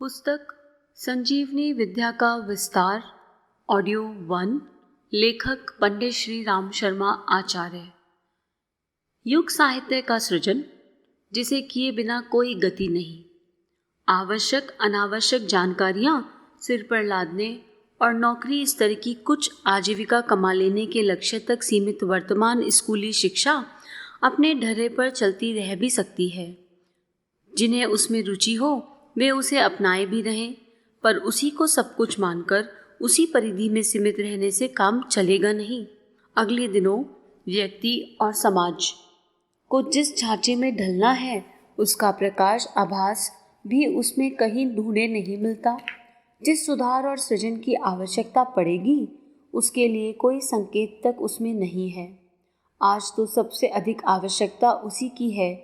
पुस्तक संजीवनी विद्या का विस्तार ऑडियो 1। लेखक पंडित श्री राम शर्मा आचार्य। युग साहित्य का सृजन जिसे किए बिना कोई गति नहीं। आवश्यक अनावश्यक जानकारियां सिर पर लादने और नौकरी स्तर की कुछ आजीविका कमा लेने के लक्ष्य तक सीमित वर्तमान स्कूली शिक्षा अपने ढर्रे पर चलती रह भी सकती है। जिन्हें उसमें रुचि हो वे उसे अपनाए भी रहें, पर उसी को सब कुछ मानकर उसी परिधि में सीमित रहने से काम चलेगा नहीं। अगले दिनों व्यक्ति और समाज को जिस ढांचे में ढलना है उसका प्रकाश आभास भी उसमें कहीं ढूंढे नहीं मिलता। जिस सुधार और सृजन की आवश्यकता पड़ेगी उसके लिए कोई संकेत तक उसमें नहीं है। आज तो सबसे अधिक आवश्यकता उसी की है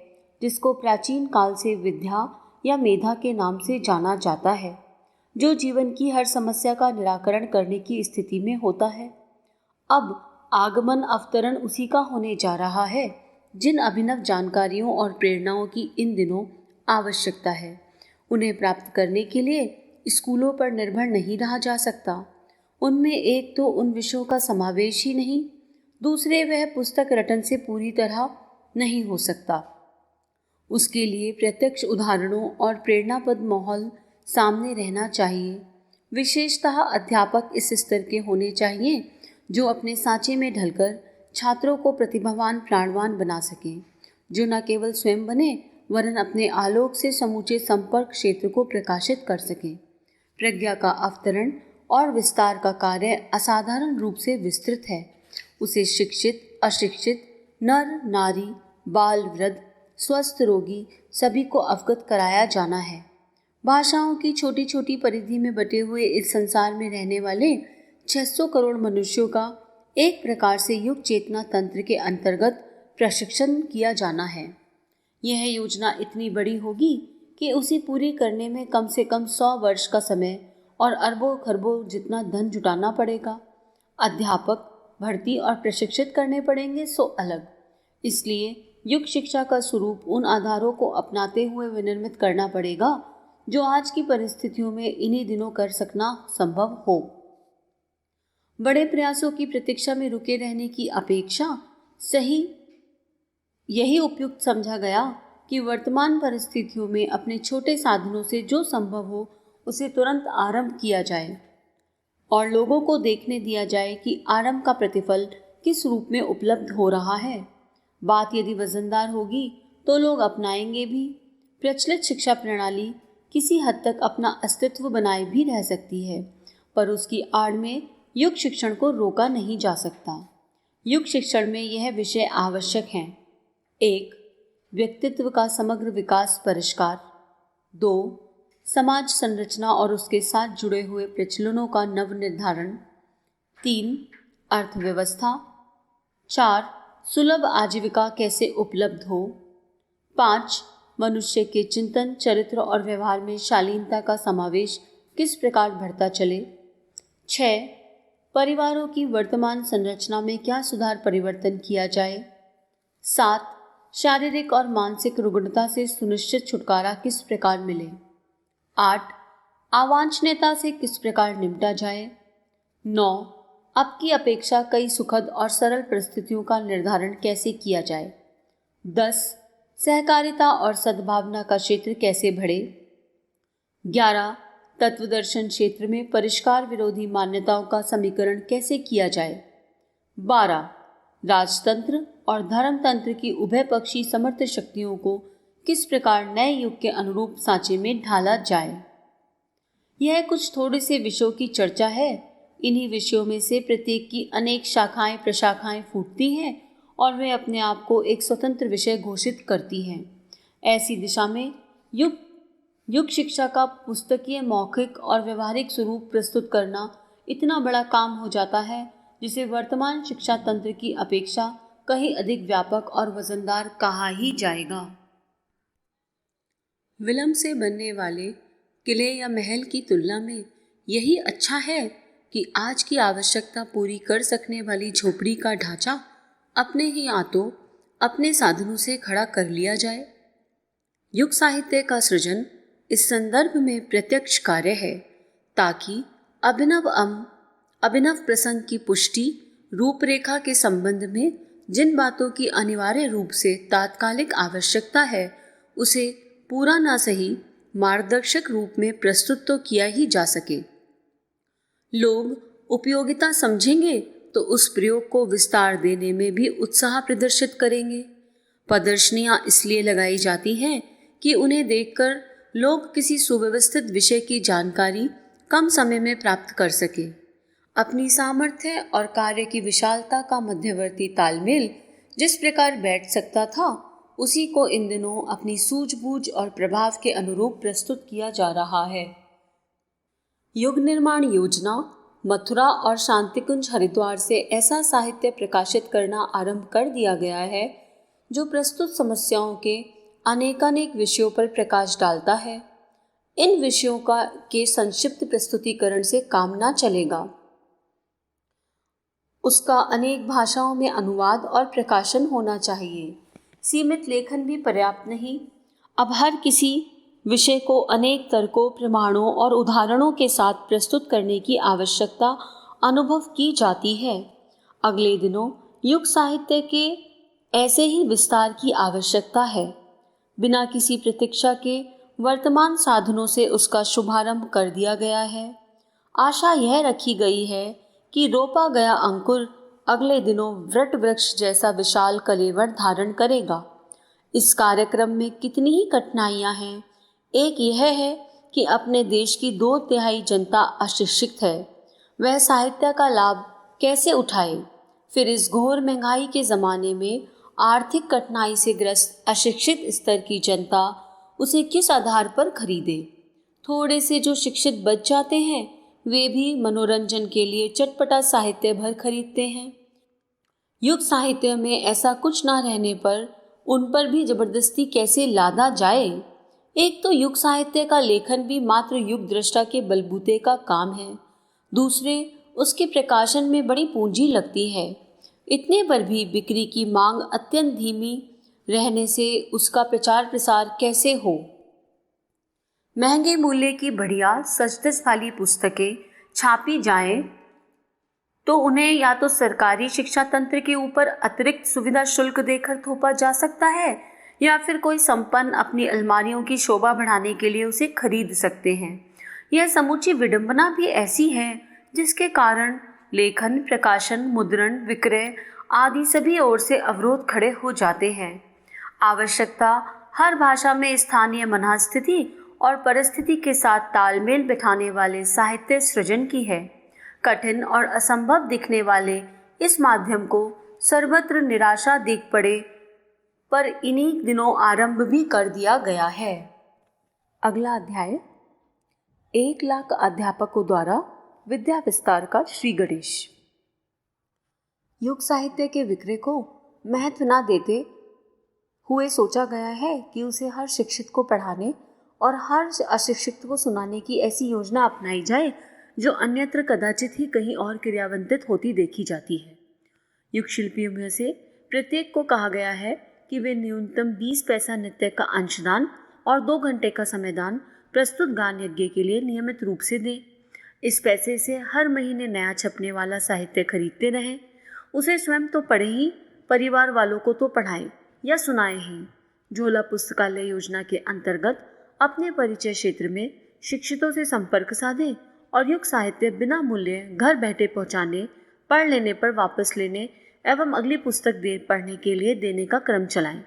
जिसको प्राचीन काल से विद्या या मेधा के नाम से जाना जाता है, जो जीवन की हर समस्या का निराकरण करने की स्थिति में होता है। अब आगमन अवतरण उसी का होने जा रहा है। जिन अभिनव जानकारियों और प्रेरणाओं की इन दिनों आवश्यकता है, उन्हें प्राप्त करने के लिए स्कूलों पर निर्भर नहीं रहा जा सकता। उनमें एक तो उन विषयों का समावेश ही नहीं, दूसरे वह पुस्तक रटन से पूरी तरह नहीं हो सकता। उसके लिए प्रत्यक्ष उदाहरणों और प्रेरणापद माहौल सामने रहना चाहिए। विशेषतः अध्यापक इस स्तर के होने चाहिए जो अपने सांचे में ढलकर छात्रों को प्रतिभावान प्राणवान बना सकें, जो न केवल स्वयं बने वरन अपने आलोक से समूचे संपर्क क्षेत्र को प्रकाशित कर सकें। प्रज्ञा का अवतरण और विस्तार का कार्य असाधारण रूप से विस्तृत है। उसे शिक्षित अशिक्षित, नर नारी, बाल वृद्ध, स्वस्थ रोगी सभी को अवगत कराया जाना है। भाषाओं की छोटी छोटी परिधि में बटे हुए इस संसार में रहने वाले 600 करोड़ मनुष्यों का एक प्रकार से युग चेतना तंत्र के अंतर्गत प्रशिक्षण किया जाना है। यह योजना इतनी बड़ी होगी कि उसे पूरी करने में कम से कम 100 वर्ष का समय और अरबों खरबों जितना धन जुटाना पड़ेगा। अध्यापक भर्ती और प्रशिक्षित करने पड़ेंगे सो अलग। इसलिए युग शिक्षा का स्वरूप उन आधारों को अपनाते हुए विनिर्मित करना पड़ेगा जो आज की परिस्थितियों में इन्हीं दिनों कर सकना संभव हो। बड़े प्रयासों की प्रतीक्षा में रुके रहने की अपेक्षा यही उपयुक्त समझा गया कि वर्तमान परिस्थितियों में अपने छोटे साधनों से जो संभव हो उसे तुरंत आरंभ किया जाए और लोगों को देखने दिया जाए कि आरंभ का प्रतिफल किस रूप में उपलब्ध हो रहा है। बात यदि वजनदार होगी तो लोग अपनाएंगे भी। प्रचलित शिक्षा प्रणाली किसी हद तक अपना अस्तित्व बनाए भी रह सकती है, पर उसकी आड़ में युग शिक्षण को रोका नहीं जा सकता। युग शिक्षण में यह विषय आवश्यक हैं: 1. व्यक्तित्व का समग्र विकास परिष्कार। 2. समाज संरचना और उसके साथ जुड़े हुए प्रचलनों का नव निर्धारण। 3. अर्थव्यवस्था। 4. सुलभ आजीविका कैसे उपलब्ध हो। 5. मनुष्य के चिंतन, चरित्र और व्यवहार में शालीनता का समावेश किस प्रकार बढ़ता चले। 6. परिवारों की वर्तमान संरचना में क्या सुधार परिवर्तन किया जाए। 7. शारीरिक और मानसिक रुग्णता से सुनिश्चित छुटकारा किस प्रकार मिले। 8. अवांछनीयता से किस प्रकार निपटा जाए। 9. अब की अपेक्षा कई सुखद और सरल परिस्थितियों का निर्धारण कैसे किया जाए। 10. सहकारिता और सद्भावना का क्षेत्र कैसे बढ़े। 11. तत्वदर्शन क्षेत्र में परिष्कार विरोधी मान्यताओं का समीकरण कैसे किया जाए। 12. राजतंत्र और धर्मतंत्र की उभयपक्षी समर्थ शक्तियों को किस प्रकार नए युग के अनुरूप सांचे में ढाला जाए। यह कुछ थोड़े से विषयों की चर्चा है। इन्हीं विषयों में से प्रत्येक की अनेक शाखाएं प्रशाखाएं फूटती हैं और वे अपने आप को एक स्वतंत्र विषय घोषित करती हैं। ऐसी दिशा में युग शिक्षा का पुस्तकीय, मौखिक और व्यवहारिक स्वरूप प्रस्तुत करना इतना बड़ा काम हो जाता है जिसे वर्तमान शिक्षा तंत्र की अपेक्षा कहीं अधिक व्यापक और वजनदार कहा ही जाएगा। विलंब से बनने वाले किले या महल की तुलना में यही अच्छा है कि आज की आवश्यकता पूरी कर सकने वाली झोपड़ी का ढांचा अपने ही हाथों अपने साधनों से खड़ा कर लिया जाए। युग साहित्य का सृजन इस संदर्भ में प्रत्यक्ष कार्य है, ताकि अभिनव प्रसंग की पुष्टि रूपरेखा के संबंध में जिन बातों की अनिवार्य रूप से तात्कालिक आवश्यकता है उसे पूरा ना सही मार्गदर्शक रूप में प्रस्तुत तो किया ही जा सके। लोग उपयोगिता समझेंगे तो उस प्रयोग को विस्तार देने में भी उत्साह प्रदर्शित करेंगे। प्रदर्शनियां इसलिए लगाई जाती हैं कि उन्हें देखकर लोग किसी सुव्यवस्थित विषय की जानकारी कम समय में प्राप्त कर सके। अपनी सामर्थ्य और कार्य की विशालता का मध्यवर्ती तालमेल जिस प्रकार बैठ सकता था, उसी को इन दिनों अपनी सूझबूझ और प्रभाव के अनुरूप प्रस्तुत किया जा रहा है। युग निर्माण योजना मथुरा और शांतिकुंज हरिद्वार से ऐसा साहित्य प्रकाशित करना आरंभ कर दिया गया है जो प्रस्तुत समस्याओं के अनेकानेक विषयों पर प्रकाश डालता है। इन विषयों के संक्षिप्त प्रस्तुतिकरण से काम ना चलेगा। उसका अनेक भाषाओं में अनुवाद और प्रकाशन होना चाहिए। सीमित लेखन भी पर्याप्त नहीं। अब हर किसी विषय को अनेक तर्कों, प्रमाणों और उदाहरणों के साथ प्रस्तुत करने की आवश्यकता अनुभव की जाती है। अगले दिनों युग साहित्य के ऐसे ही विस्तार की आवश्यकता है। बिना किसी प्रतीक्षा के वर्तमान साधनों से उसका शुभारंभ कर दिया गया है। आशा यह रखी गई है कि रोपा गया अंकुर अगले दिनों वट वृक्ष जैसा विशाल कलेवर धारण करेगा। इस कार्यक्रम में कितनी ही कठिनाइयां हैं। एक यह है कि अपने देश की 2/3 जनता अशिक्षित है। वह साहित्य का लाभ कैसे उठाए? फिर इस घोर महंगाई के ज़माने में आर्थिक कठिनाई से ग्रस्त अशिक्षित स्तर की जनता उसे किस आधार पर खरीदे? थोड़े से जो शिक्षित बच जाते हैं वे भी मनोरंजन के लिए चटपटा साहित्य भर खरीदते हैं। युग साहित्य में ऐसा कुछ ना रहने पर उन पर भी जबरदस्ती कैसे लादा जाए? एक तो युग साहित्य का लेखन भी मात्र युग दृष्टा के बलबूते का काम है, दूसरे उसके प्रकाशन में बड़ी पूंजी लगती है। इतने पर भी बिक्री की मांग अत्यंत धीमी रहने से उसका प्रचार प्रसार कैसे हो? महंगे मूल्य की बढ़िया सच-धज वाली पुस्तकें छापी जाएं तो उन्हें या तो सरकारी शिक्षा तंत्र के ऊपर अतिरिक्त सुविधा शुल्क देकर थोपा जा सकता है या फिर कोई संपन्न अपनी अलमारियों की शोभा बढ़ाने के लिए उसे खरीद सकते हैं। यह समूची विडंबना भी ऐसी है जिसके कारण लेखन, प्रकाशन, मुद्रण, विक्रय आदि सभी ओर से अवरोध खड़े हो जाते हैं। आवश्यकता हर भाषा में स्थानीय मनःस्थिति और परिस्थिति के साथ तालमेल बिठाने वाले साहित्य सृजन की है। कठिन और असंभव दिखने वाले इस माध्यम को सर्वत्र निराशा दिख पड़े पर इन्हीं दिनों आरंभ भी कर दिया गया है। अगला अध्याय 1,00,000 अध्यापकों द्वारा विद्या विस्तार का श्री गणेश। युग साहित्य के विक्रय को महत्व न देते हुए सोचा गया है कि उसे हर शिक्षित को पढ़ाने और हर अशिक्षित को सुनाने की ऐसी योजना अपनाई जाए जो अन्यत्र कदाचित ही कहीं और क्रियान्वित होती देखी जाती है। युग शिल्पियों में से प्रत्येक को कहा गया है कि वे न्यूनतम 20 पैसा नित्य का अंशदान और 2 घंटे का समयदान प्रस्तुत गान यज्ञ के लिए नियमित रूप से दें। इस पैसे से हर महीने नया छपने वाला साहित्य खरीदते रहें। उसे स्वयं तो पढ़े ही, परिवार वालों को तो पढ़ाएं या सुनाएं ही। झोला पुस्तकालय योजना के अंतर्गत अपने परिचय क्षेत्र में शिक्षितों से संपर्क साधें और युग साहित्य बिना मूल्य घर बैठे पहुंचाने, पढ़ लेने पर वापस लेने एवं अगली पुस्तक पढ़ने के लिए देने का क्रम चलाएं।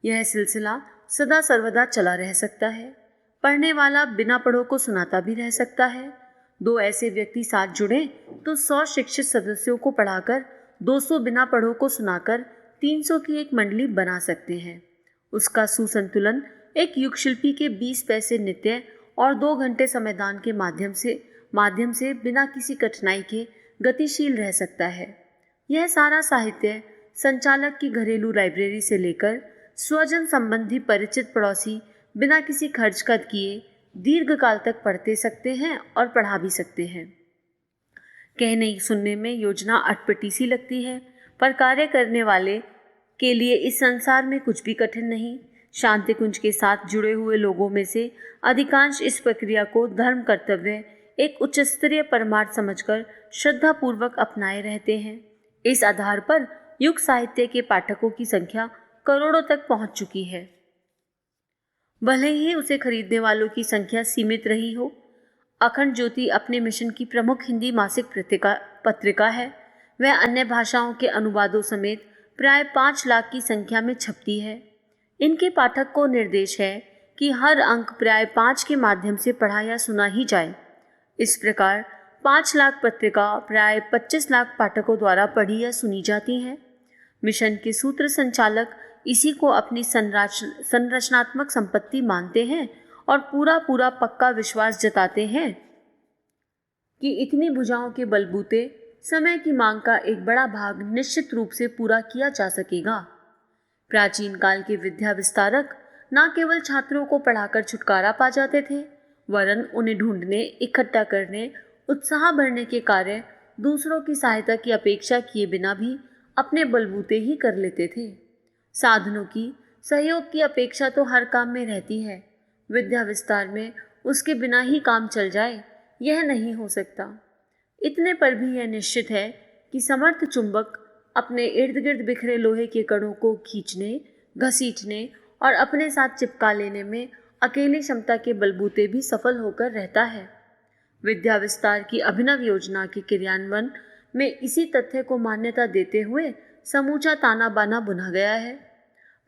यह सिलसिला सदा सर्वदा चला रह सकता है। पढ़ने वाला बिना पढ़ो को सुनाता भी रह सकता है। 2 ऐसे व्यक्ति साथ जुड़े तो 100 शिक्षित सदस्यों को पढ़ाकर 200 बिना पढ़ो को सुनाकर 300 की एक मंडली बना सकते हैं। उसका सुसंतुलन एक युग शिल्पी के 20 पैसे नित्य और 2 घंटे समयदान के माध्यम से बिना किसी कठिनाई के गतिशील रह सकता है। यह सारा साहित्य संचालक की घरेलू लाइब्रेरी से लेकर स्वजन संबंधी परिचित पड़ोसी बिना किसी खर्च कद किए दीर्घ काल तक पढ़ते सकते हैं और पढ़ा भी सकते हैं। कहने सुनने में योजना अटपटी सी लगती है, पर कार्य करने वाले के लिए इस संसार में कुछ भी कठिन नहीं। शांति कुंज के साथ जुड़े हुए लोगों में से अधिकांश इस प्रक्रिया को धर्म कर्तव्य, एक उच्च स्तरीय परमार्थ समझकर श्रद्धापूर्वक अपनाए रहते हैं। इस आधार पर युग साहित्य के पाठकों की संख्या करोड़ों तक पहुंच चुकी है। भले ही उसे खरीदने वालों की संख्या सीमित रही हो, अखंड ज्योति अपने मिशन की प्रमुख हिंदी मासिक पत्रिका है। वह अन्य भाषाओं के अनुवादों समेत प्राय 5 लाख की संख्या में छपती है। इनके पाठक को निर्देश है कि हर अंक प्राय 5 के माध्यम से पढ़ा या सुना ही जाए। इस प्रकार 5 लाख पत्रिका प्राय 25 लाख पाठकों द्वारा पढ़ी या सुनी जाती है। मिशन के सूत्र संचालक इसी को अपनी संरचनात्मक संपत्ति मानते हैं और पूरा पक्का विश्वास जताते हैं कि इतनी भुजाओं के बलबूते समय की मांग का एक बड़ा भाग निश्चित रूप से पूरा किया जा सकेगा। प्राचीन काल के विद्या विस्तारक न केवल छात्रों को पढ़ाकर छुटकारा पा जाते थे, वरन उन्हें ढूंढने, इकट्ठा करने, उत्साह भरने के कार्य दूसरों की सहायता की अपेक्षा किए बिना भी अपने बलबूते ही कर लेते थे। साधनों की, सहयोग की अपेक्षा तो हर काम में रहती है। विद्या विस्तार में उसके बिना ही काम चल जाए, यह नहीं हो सकता। इतने पर भी यह निश्चित है कि समर्थ चुंबक अपने इर्द गिर्द बिखरे लोहे के कणों को खींचने, घसीटने और अपने साथ चिपका लेने में अकेली क्षमता के बलबूते भी सफल होकर रहता है। विद्या विस्तार की अभिनव योजना के क्रियान्वयन में इसी तथ्य को मान्यता देते हुए समूचा ताना बाना बुना गया है।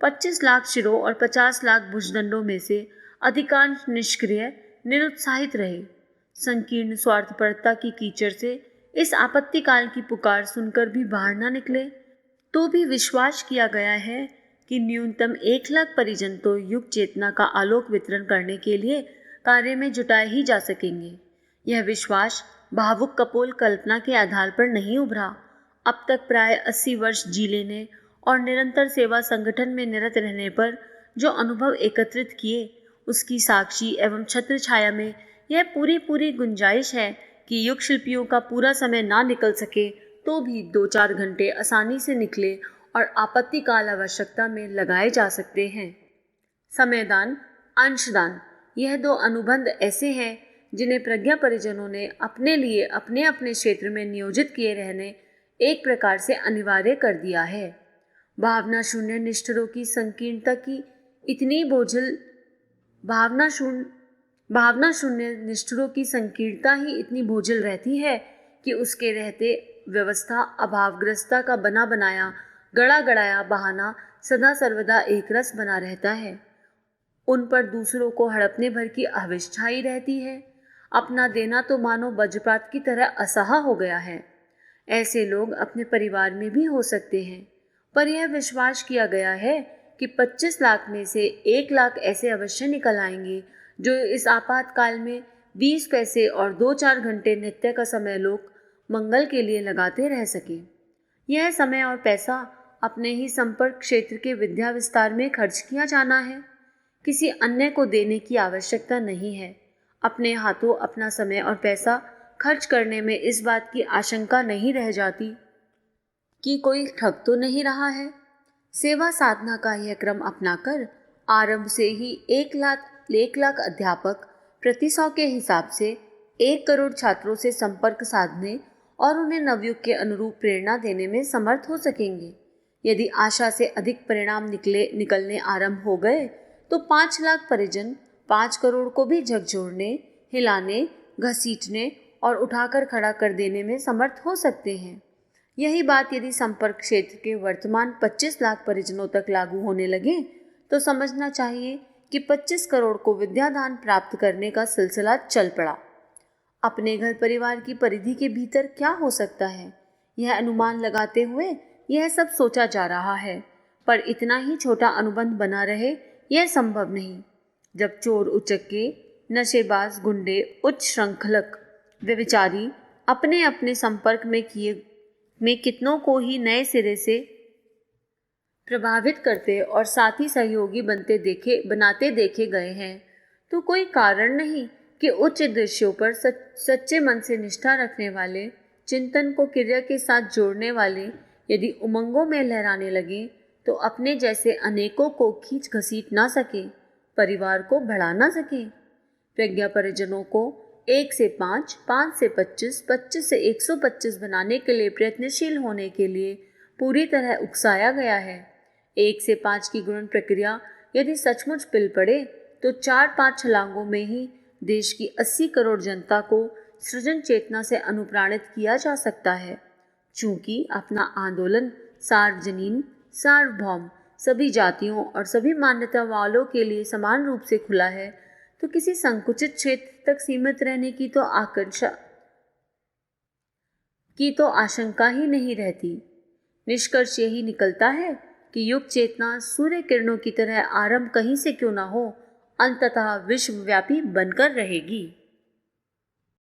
25 लाख शिरों और 50 लाख भुजदंडों में से अधिकांश निष्क्रिय, निरुत्साहित रहे। संकीर्ण स्वार्थपरता की कीचड़ से इस आपत्ति काल की पुकार सुनकर भी बाहर न निकले, तो भी विश्वास किया गया है कि न्यूनतम 1 लाख परिजन तो युग चेतना का आलोक वितरण करने के लिए कार्य में जुटाए ही जा सकेंगे। यह विश्वास भावुक कपोल कल्पना के आधार पर नहीं उभरा। अब तक प्राय 80 वर्ष जी लेने और निरंतर सेवा संगठन में निरत रहने पर जो अनुभव एकत्रित किए, उसकी साक्षी एवं छत्र छाया में यह पूरी गुंजाइश है कि युग शिल्पियों का पूरा समय ना निकल सके तो भी 2-4 घंटे आसानी से निकले और आपत्ति काल आवश्यकता में लगाए जा सकते हैं। समयदान, अंशदान, यह 2 अनुबंध ऐसे हैं जिन्हें प्रज्ञा परिजनों ने अपने लिए अपने अपने क्षेत्र में नियोजित किए रहने एक प्रकार से अनिवार्य कर दिया है। भावना शून्य निष्ठुरों की संकीर्णता की इतनी बोझिल भावना शून्य निष्ठुरों की संकीर्णता ही इतनी बोझिल रहती है कि उसके रहते व्यवस्था अभावग्रस्ता का बना बनाया गड़ा गड़ाया बहाना सदा सर्वदा एक रस बना रहता है। उन पर दूसरों को हड़पने भर की आविश छाई रहती है। अपना देना तो मानो वज्रपात की तरह असहा हो गया है। ऐसे लोग अपने परिवार में भी हो सकते हैं, पर यह विश्वास किया गया है कि 25 लाख में से 1 लाख ऐसे अवश्य निकल आएंगे जो इस आपातकाल में 20 पैसे और 2-4 घंटे नित्य का समय लोग मंगल के लिए लगाते रह सके। यह समय और पैसा अपने ही संपर्क क्षेत्र के विद्या विस्तार में खर्च किया जाना है। किसी अन्य को देने की आवश्यकता नहीं है। अपने हाथों अपना समय और पैसा खर्च करने में इस बात की आशंका नहीं रह जाती कि कोई ठग तो नहीं रहा है। सेवा साधना का यह क्रम अपनाकर आरंभ से ही 1 लाख अध्यापक प्रति 100 के हिसाब से 1 करोड़ छात्रों से संपर्क साधने और उन्हें नवयुग के अनुरूप प्रेरणा देने में समर्थ हो सकेंगे। यदि आशा से अधिक परिणाम निकलने आरंभ हो गए तो 5 लाख परिजन 5 करोड़ को भी झकझोरने, हिलाने, घसीटने और उठाकर खड़ा कर देने में समर्थ हो सकते हैं। यही बात यदि संपर्क क्षेत्र के वर्तमान 25 लाख परिजनों तक लागू होने लगे तो समझना चाहिए कि 25 करोड़ को विद्यादान प्राप्त करने का सिलसिला चल पड़ा। अपने घर परिवार की परिधि के भीतर क्या हो सकता है, यह अनुमान लगाते हुए यह सब सोचा जा रहा है, पर इतना ही छोटा अनुबंध बना रहे यह संभव नहीं। जब चोर उचक्के, नशेबाज, गुंडे, उच्च श्रृंखलक, व्यभिचारी अपने अपने संपर्क में कितनों को ही नए सिरे से प्रभावित करते और साथी सहयोगी बनाते देखे गए हैं, तो कोई कारण नहीं कि उच्च दृश्यों पर सच्चे मन से निष्ठा रखने वाले, चिंतन को क्रिया के साथ जोड़ने वाले यदि उमंगों में लहराने लगे तो अपने जैसे अनेकों को खींच घसीट ना सके, परिवार को बढ़ा ना सके। प्रज्ञा परिजनों को 1 से 5, 5 से 25, 25 से 125 बनाने के लिए प्रयत्नशील होने के लिए पूरी तरह उकसाया गया है। 1 से 5 की गुणन प्रक्रिया यदि सचमुच पिल पड़े तो 4-5 छलांगों में ही देश की 80 करोड़ जनता को सृजन चेतना से अनुप्राणित किया जा सकता है। चूंकि अपना आंदोलन सार्वजनीन, सार्वभौम, सभी जातियों और सभी मान्यता वालों के लिए समान रूप से खुला है, तो किसी संकुचित क्षेत्र तक सीमित रहने की तो आशंका ही नहीं रहती। निष्कर्ष यही निकलता है कि युग चेतना सूर्य किरणों की तरह आरंभ कहीं से क्यों ना हो, अंततः विश्वव्यापी बनकर रहेगी।